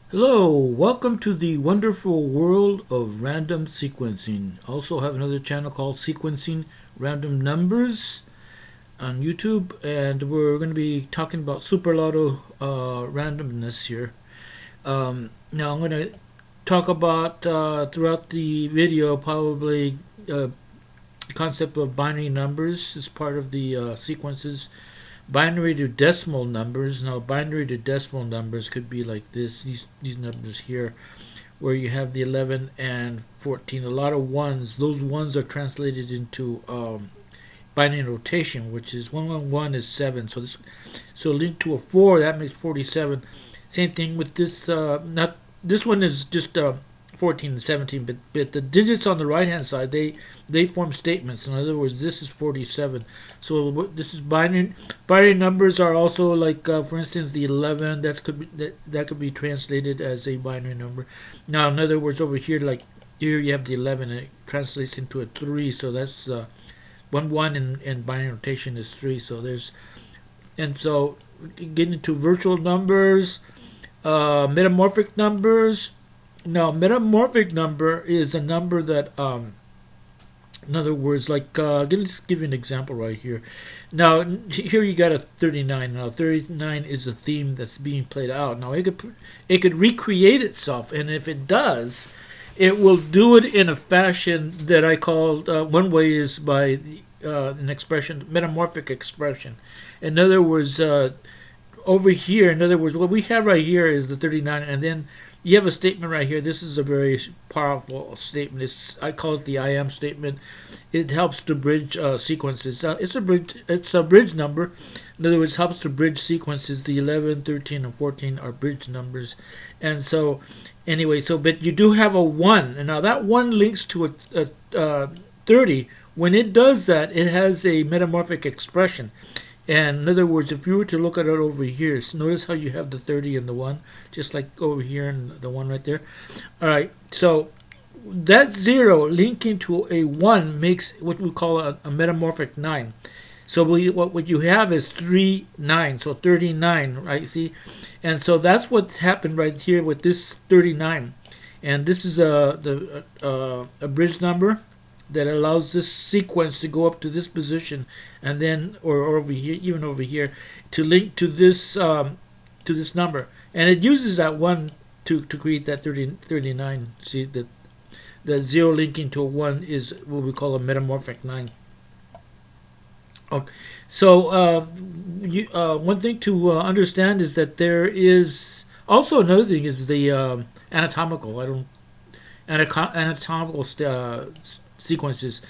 Hello, welcome to the wonderful world of random sequencing. Also have another channel called Sequencing Random Numbers on YouTube, and we're going to be talking about Super Lotto randomness here. Now I'm going to talk about throughout the video probably the concept of binary numbers as part of the sequences. Binary to decimal numbers. Now, binary to decimal numbers could be like this. These numbers here, where you have the 11 and 14. A lot of ones. Those ones are translated into binary notation, which is 1 is 7. So linked to a 4, that makes 47. Same thing with this. Not this one is just 14 and 17, but the digits on the right hand side, they form statements. In other words, this is 47. So this is binary. Binary numbers are also like, for instance, the 11. That could be translated as a binary number. Now, in other words, over here, like here, you have the 11, and it translates into a 3. So that's 1 in binary notation is 3. So there's and so getting into virtual numbers, metamorphic numbers. Now, metamorphic number is a number that, in other words, like, let's give you an example right here. Now, here you got a 39. Now, 39 is a theme that's being played out. Now, it could recreate itself, and if it does, it will do it in a fashion that I called, one way is by an expression, metamorphic expression. In other words, over here, in other words, what we have right here is the 39, and then you have a statement right here. This is a very powerful statement. I call it the I am statement. It helps to bridge sequences. It's a bridge. It's a bridge number. In other words, helps to bridge sequences. The 11, 13, and 14 are bridge numbers. And so, anyway, but you do have a 1. And now that 1 links to a 30. When it does that, it has a metamorphic expression. And in other words, if you were to look at it over here, so notice how you have the 30 and the 1, just like over here and the 1 right there. All right, so that 0 linking to a 1 makes what we call a metamorphic 9. So what you have is 3, 9, so 39, right? See? And so that's what happened right here with this 39. And this is a bridge number that allows this sequence to go up to this position, and then or over here, even over here, to link to this number, and it uses that 1 to create that 39. See that the 0 linking to a 1 is what we call a metamorphic 9. Okay. So one thing to understand is that there is also another thing is the anatomical. Anatomical sequences.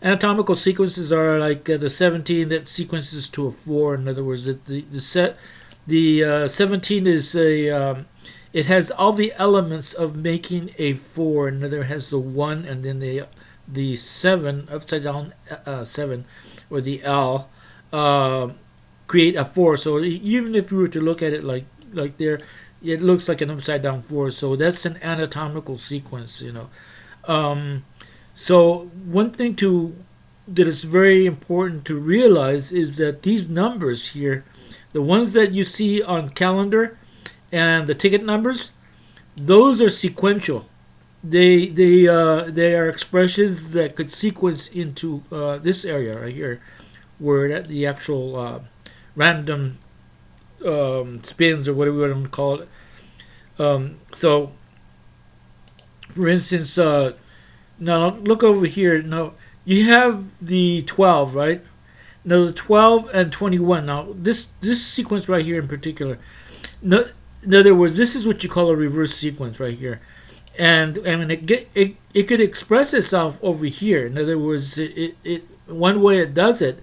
Anatomical sequences are like the 17 that sequences to a 4. In other words, the 17 is it has all the elements of making a 4. Another has the 1, and then the 7 upside down 7 or the L create a 4. So even if you were to look at it like there, it looks like an upside down 4. So that's an anatomical sequence, So one thing that is very important to realize is that these numbers here, the ones that you see on calendar and the ticket numbers, those are sequential. They are expressions that could sequence into this area right here, where the actual random spins or whatever you want to call it. So, for instance. Now look over here. Now you have the 12, right? Now the 12 and 21. Now this sequence right here in particular. No, in other words, this is what you call a reverse sequence right here, and it could express itself over here. In other words, it one way it does it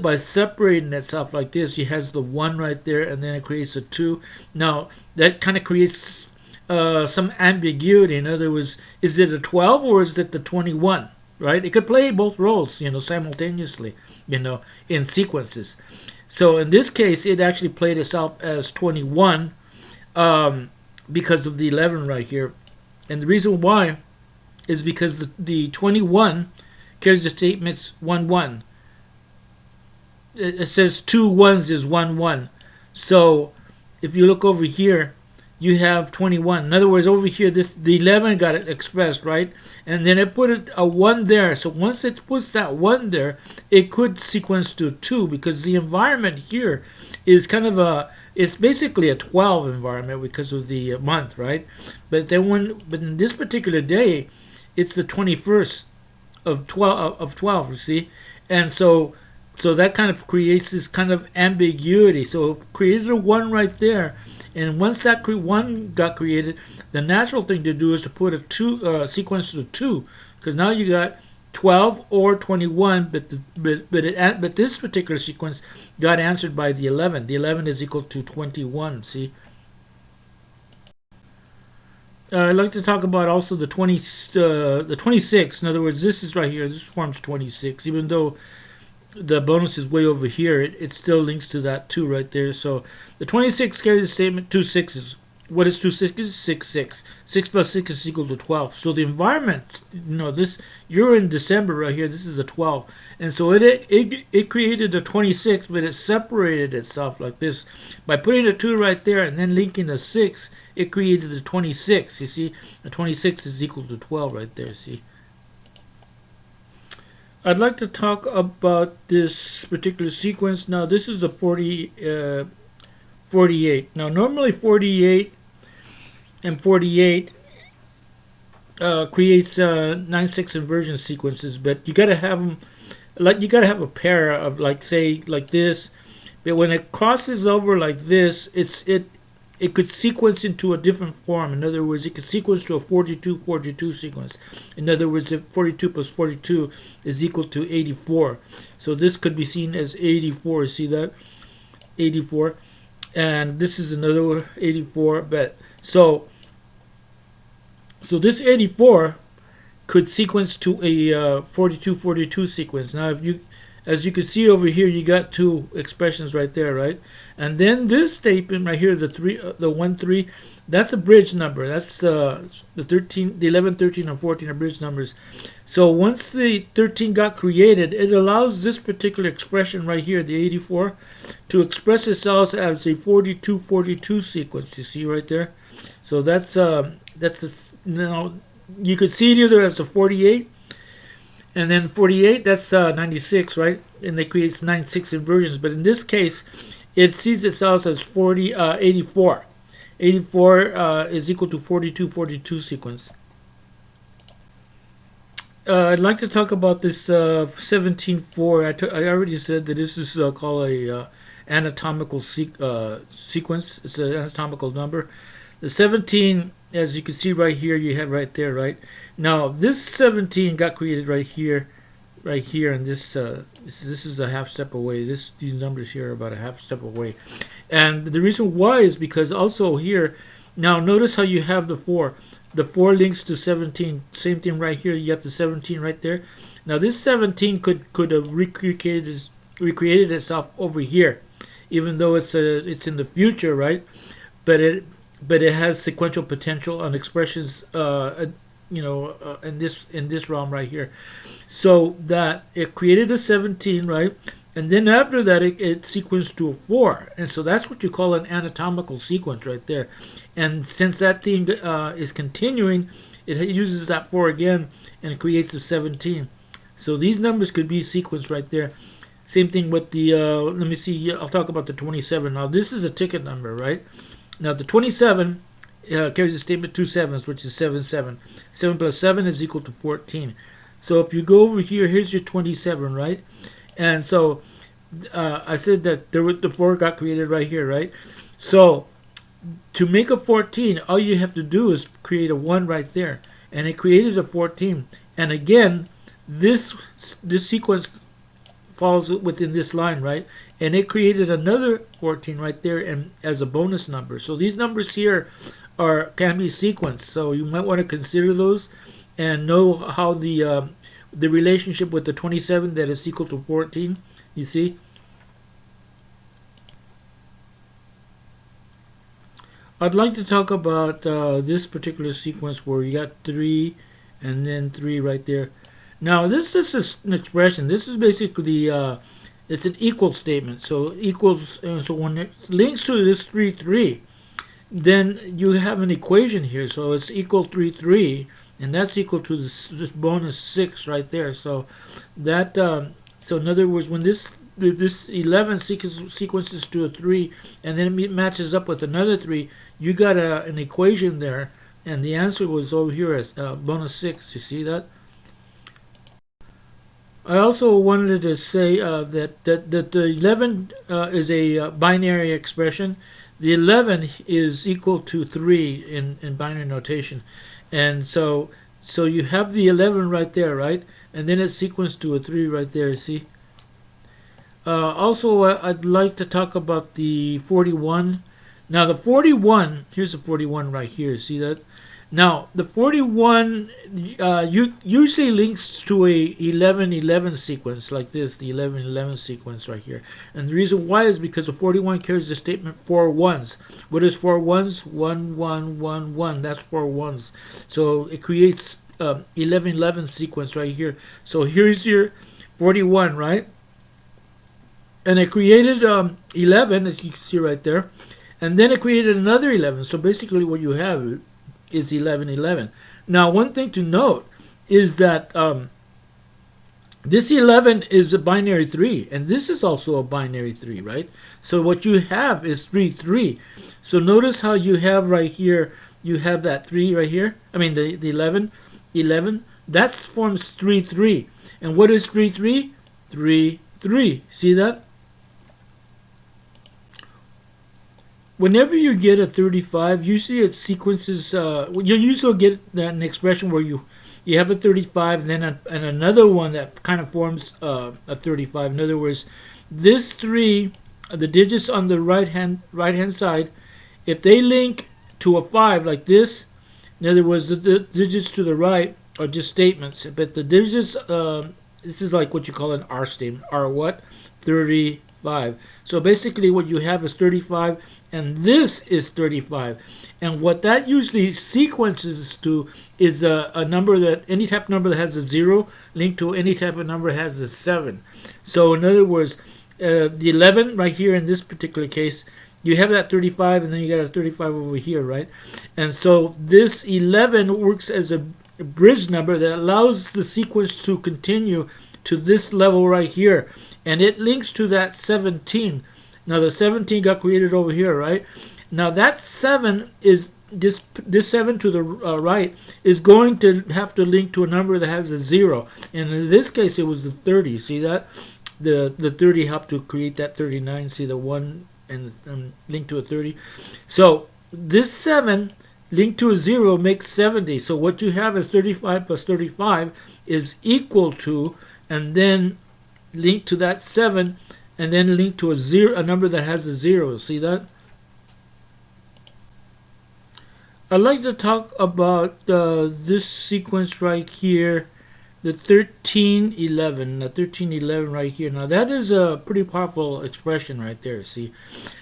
by separating itself like this. It has the 1 right there, and then it creates a 2. Now that kind of creates some ambiguity. In other words, is it a 12 or is it the 21? Right? It could play both roles, simultaneously, in sequences. So in this case, it actually played itself as 21 because of the 11 right here. And the reason why is because the 21 carries the statements 1, 1. It says 2 1s is 1, 1. So if you look over here, you have 21. In other words, over here, the 11 got it expressed, right? And then it put a 1 there. So once it puts that 1 there, it could sequence to 2, because the environment here is kind of it's basically a 12 environment because of the month, right? But then but in this particular day, it's the 21st of 12, you see? And so that kind of creates this kind of ambiguity. So it created a 1 right there. And once that 1 got created, the natural thing to do is to put a 2 sequence to 2, because now you got 12 or 21, but this particular sequence got answered by the 11. The 11 is equal to 21. See. I'd like to talk about also the 26. In other words, this is right here. This forms 26, even though the bonus is way over here. It still links to that 2 right there. So the 26 carries the statement 2 6s. What is 2 6s? 6 6. 6 plus 6 is equal to 12. So the environment, this, you're in December right here. This is a 12. And so it created a 26, but it separated itself like this. By putting a 2 right there and then linking a 6, it created a 26. You see, the 26 is equal to 12 right there. See. I'd like to talk about this particular sequence. Now, this is the 48. Now, normally 48 and 48 creates 9-6 inversion sequences, but you gotta have them, you gotta have a pair of, say like this. But when it crosses over like this, it could sequence into a different form. In other words, it could sequence to a 42-42 sequence. In other words, if 42 plus 42 is equal to 84. So this could be seen as 84. See that? 84. And this is another 84. But so this 84 could sequence to a 42-42 sequence. Now, as you can see over here, you got 2 expressions right there, right? And then this statement right here, the 1 3, that's a bridge number. That's the 11, 13, and 14 are bridge numbers. So once the 13 got created, it allows this particular expression right here, the 84, to express itself as a 42-42 sequence. You see right there. So that's you could see it either as a 48. And then 48, that's 96, right? And they create 9-6 inversions. But in this case, it sees itself as 84. 84 is equal to 42-42 sequence. I'd like to talk about this 17-4. I already said that this is called a anatomical sequence. It's an anatomical number. The 17, as you can see right here, you have right there, right? Now, this 17 got created right here, and this is a half step away. These numbers here are about a half step away. And the reason why is because also here, now notice how you have the 4. The 4 links to 17. Same thing right here. You got the 17 right there. Now, this 17 could have recreated itself over here, even though it's in the future, right? But it has sequential potential on expressions, in this realm right here. So that it created a 17, right? And then after that, it sequenced to a 4. And so that's what you call an anatomical sequence right there. And since that thing is continuing, it uses that 4 again and it creates a 17. So these numbers could be sequenced right there. Same thing with the, let me see, I'll talk about the 27. Now, this is a ticket number, right? Now, the 27 carries a statement 2 7s, which is 7 7. 7 plus 7 is equal to 14. So if you go over here, here's your 27, right? And so I said that the 4 got created right here, right? So to make a 14, all you have to do is create a 1 right there. And it created a 14. And again, this sequence falls within this line, right? And it created another 14 right there and as a bonus number. So these numbers here can be sequenced. So you might want to consider those and know how the relationship with the 27 that is equal to 14, you see? I'd like to talk about this particular sequence where you got 3 and then 3 right there. Now, this is an expression. This is basically, it's an equal statement. So equals, so when it links to this 3, 3, then you have an equation here. So it's equal 3, 3, and that's equal to this bonus 6 right there. So that so in other words, when this 11 sequences to a 3, and then it matches up with another 3, you got an equation there, and the answer was over here as bonus 6. You see that? I also wanted to say that the 11 is a binary expression. The 11 is equal to 3 in binary notation. And so you have the 11 right there, right? And then it's sequenced to a 3 right there, see? Also, I'd like to talk about the 41. Now, the 41, here's the 41 right here, see that? Now, the 41 usually links to a 11-11 sequence like this, the 11-11 sequence right here. And the reason why is because the 41 carries the statement 4 ones. What is 4 ones? 1, 1, 1, 1. That's 4 ones. So it creates 11-11 sequence right here. So here's your 41, right? And it created 11, as you can see right there. And then it created another 11. So basically what you have is 11-11. Now, one thing to note is that this 11 is a binary 3, and this is also a binary 3, right? So what you have is 3, 3. So notice how you have right here, you have that 3 right here. I mean, the 11, 11. That forms 3, 3. And what is 3, 3? 3, 3. See that? Whenever you get a 35, usually it sequences. You usually get an expression where you have a 35 and then and another one that kind of forms a 35. In other words, this 3, the digits on the right hand side, if they link to a 5 like this, in other words, the digits to the right are just statements, but the digits, this is like what you call an R statement. R what? 35. So basically what you have is 35, and this is 35. And what that usually sequences to is a number that, any type of number that has a 0 linked to any type of number that has a 7. So in other words, the 11 right here in this particular case, you have that 35, and then you got a 35 over here, right? And so this 11 works as a bridge number that allows the sequence to continue to this level right here, and it links to that 17. Now the 17 got created over here, right? Now that 7 is this 7 to the right is going to have to link to a number that has a 0, and in this case it was the 30. See that? The 30 helped to create that 39. See the 1 and link to a 30. So this 7 linked to a 0 makes 70. So what you have is 35 plus 35 is equal to, and then link to that 7, and then link to a number that has a 0. See that? I'd like to talk about this sequence right here, the 13-11. The 13-11 right here. Now that is a pretty powerful expression right there. See,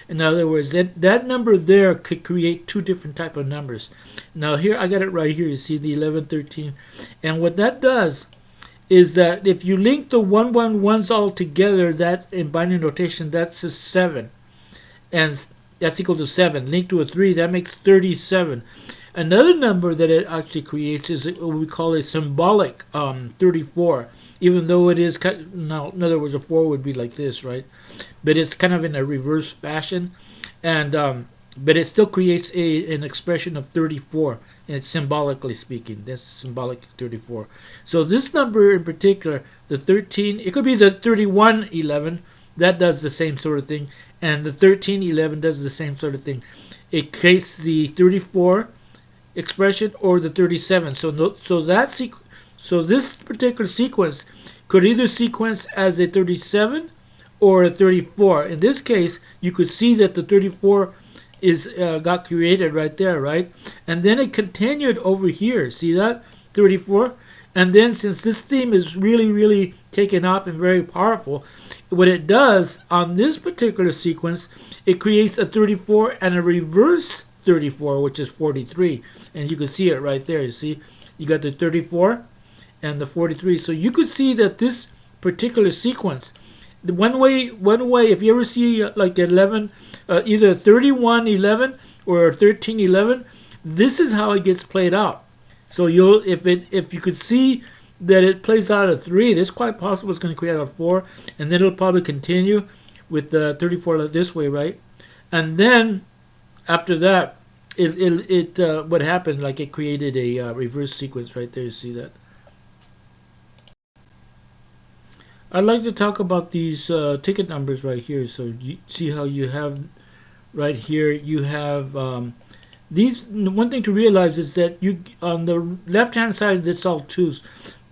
in other words, that number there could create two different type of numbers. Now here I got it right here. You see the 11, 13, and what that does is that if you link the 1, 1, 1s all together, that in binary notation, that's a 7. And that's equal to 7. Linked to a 3, that makes 37. Another number that it actually creates is what we call a symbolic 34. Even though it is, now in other words, a 4 would be like this, right? But it's kind of in a reverse fashion. And but it still creates an expression of 34. And it's symbolically speaking, that's symbolic 34. So this number in particular, the 13, it could be the 31-11, that does the same sort of thing, and the 13-11 does the same sort of thing. It creates the 34 expression or the 37. So this particular sequence could either sequence as a 37 or a 34. In this case, you could see that the 34 is got created right there, right? And then it continued over here. See that? 34. And then since this theme is really taken off and very powerful, what it does on this particular sequence, it creates a 34 and a reverse 34, which is 43. And you can see it right there. You see? You got the 34 and the 43. So you could see that this particular sequence, one way, if you ever see like 11, either 31-11 or 1311, this is how it gets played out. So you'll if you could see that it plays out a 3, it's quite possible it's going to create a 4, and then it'll probably continue with the 34 this way, right? And then after that, what happened, like it created a reverse sequence right there. You see that? I'd like to talk about these ticket numbers right here. So you see how you have right here, you have these. One thing to realize is that you on the left hand side it's all 2s,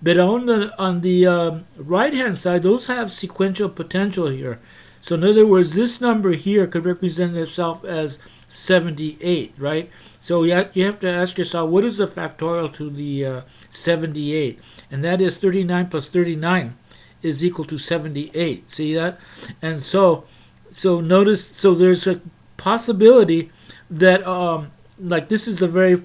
but on the right hand side those have sequential potential here. So in other words, this number here could represent itself as 78, right? So you have to ask yourself, what is the factorial to the 78? And that is 39 plus 39 is equal to 78. See that? And so notice, so there's a possibility that like this is the very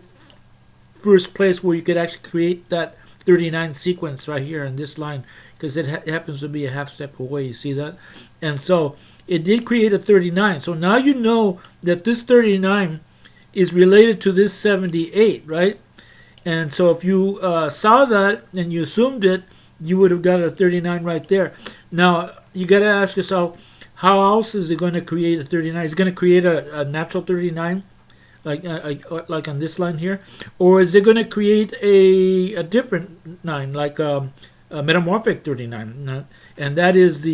first place where you could actually create that 39 sequence right here in this line, because it happens to be a half step away. You see that? And so it did create a 39. So now you know that this 39 is related to this 78, right? And so if you saw that and you assumed it, you would have got a 39 right there. Now you got to ask yourself, how else is it going to create a 39? Is it going to create a natural 39? Like on this line here, or is it going to create a different 9, like a metamorphic 39? And that is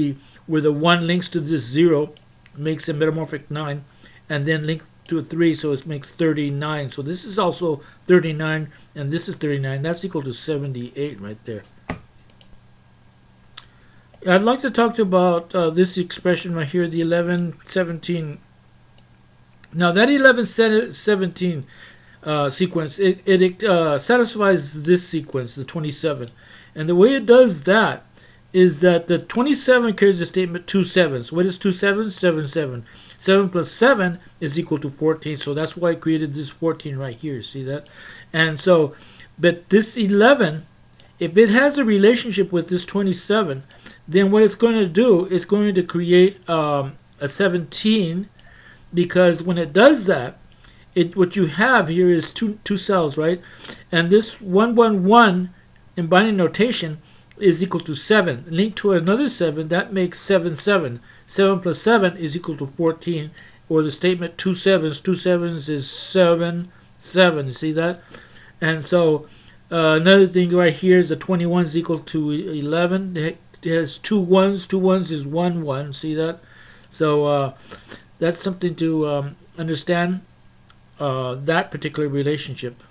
where the 1 links to this 0, makes a metamorphic 9, and then link to a 3, so it makes 39. So this is also 39, and this is 39. That's equal to 78 right there. I'd like to talk about this expression right here, the 1117. Now that 1117 sequence, it satisfies this sequence, the 27. And the way it does that is that the 27 carries the statement 2 7s. What is 2 7s? 7 7. 7 plus 7 is equal to 14. So that's why I created this 14 right here. See that? And so, but this 11, if it has a relationship with this 27, then what it's going to do is going to create a 17, because when it does that, what you have here is two cells, right? And this 111 in binary notation is equal to 7. Linked to another 7, that makes 7 7. 7 plus 7 is equal to 14, or the statement 2 7s. 2 7s is 7 7. You see that? And so another thing right here is the 21 is equal to 11. It has 2 1s. 2 1s is 1 1. See that? So that's something to understand, that particular relationship.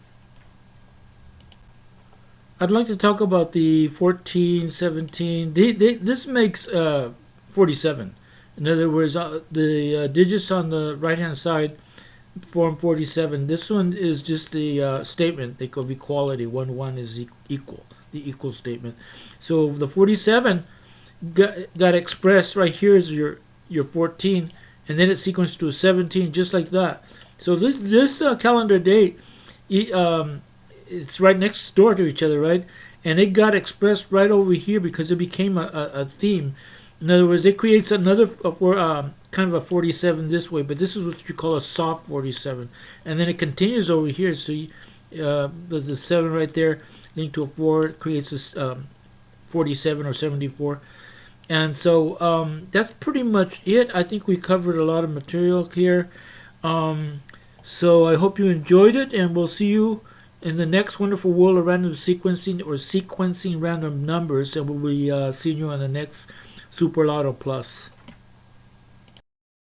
I'd like to talk about the 14, 17. This makes 47. In other words, the digits on the right-hand side form 47. This one is just the statement of equality. 1 1 is equal, the equal statement. So the 47 got expressed right here is your 14. And then it's sequenced to a 17, just like that. So this calendar date, it's right next door to each other, right? And it got expressed right over here because it became a theme. In other words, it creates another kind of a 47 this way, but this is what you call a soft 47. And then it continues over here. So the 7 right there linked to a 4 creates this 47 or 74. And so that's pretty much it. I think we covered a lot of material here. So I hope you enjoyed it, and we'll see you in the next wonderful world of random sequencing, or sequencing random numbers, and we'll be seeing you on the next Super Lotto Plus.